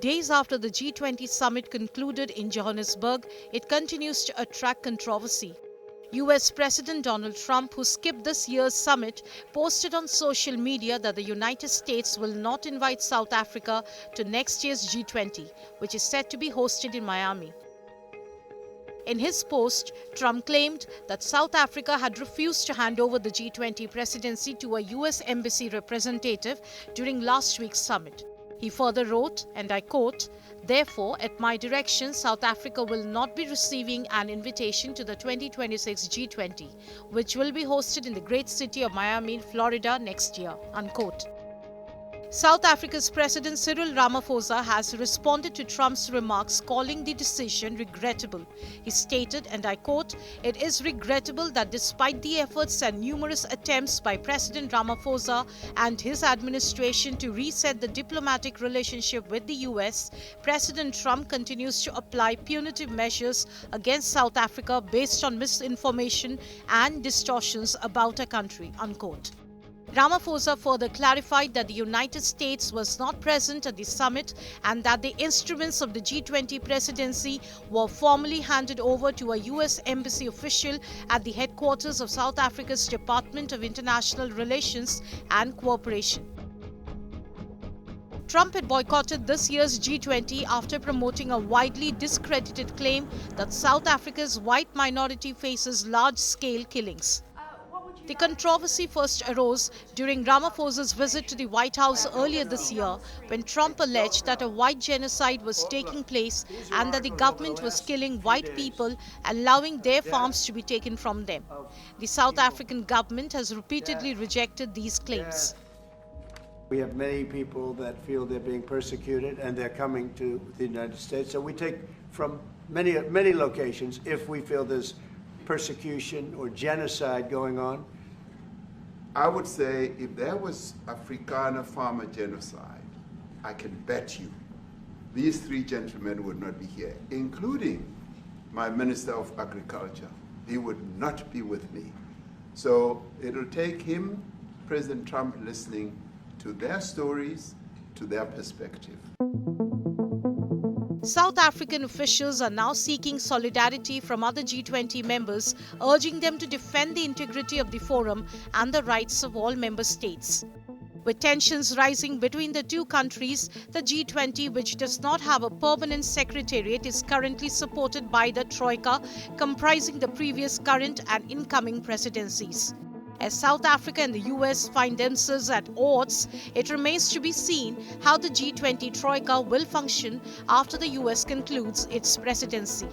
Days after the G20 summit concluded in Johannesburg, it continues to attract controversy. US President Donald Trump, who skipped this year's summit, posted on social media that the United States will not invite South Africa to next year's G20, which is set to be hosted in Miami. In his post, Trump claimed that South Africa had refused to hand over the G20 presidency to a US embassy representative during last week's summit. He further wrote, and I quote, "Therefore, at my direction, South Africa will not be receiving an invitation to the 2026 G20, which will be hosted in the great city of Miami, Florida next year," unquote. South Africa's President Cyril Ramaphosa has responded to Trump's remarks, calling the decision regrettable. He stated, and I quote, "It is regrettable that despite the efforts and numerous attempts by President Ramaphosa and his administration to reset the diplomatic relationship with the US, President Trump continues to apply punitive measures against South Africa based on misinformation and distortions about a country," unquote. Ramaphosa further clarified that the United States was not present at the summit and that the instruments of the G20 presidency were formally handed over to a US embassy official at the headquarters of South Africa's Department of International Relations and Cooperation. Trump had boycotted this year's G20 after promoting a widely discredited claim that South Africa's white minority faces large-scale killings. The controversy first arose during Ramaphosa's visit to the White House earlier this year, when Trump alleged that a white genocide was taking place and that the government was killing white people, allowing their farms to be taken from them. The South African government has repeatedly rejected these claims. We have many people that feel they're being persecuted and they're coming to the United States. So we take from many locations if we feel there's persecution or genocide going on. I would say if there was Afrikaner farmer genocide, I can bet you these three gentlemen would not be here, including my Minister of Agriculture. He would not be with me. So it'll take him, President Trump, listening to their stories, to their perspective. South African officials are now seeking solidarity from other G20 members, urging them to defend the integrity of the forum and the rights of all member states. With tensions rising between the two countries, the G20, which does not have a permanent secretariat, is currently supported by the troika, comprising the previous, current and incoming presidencies. As South Africa and the US find themselves at odds, it remains to be seen how the G20 troika will function after the US concludes its presidency.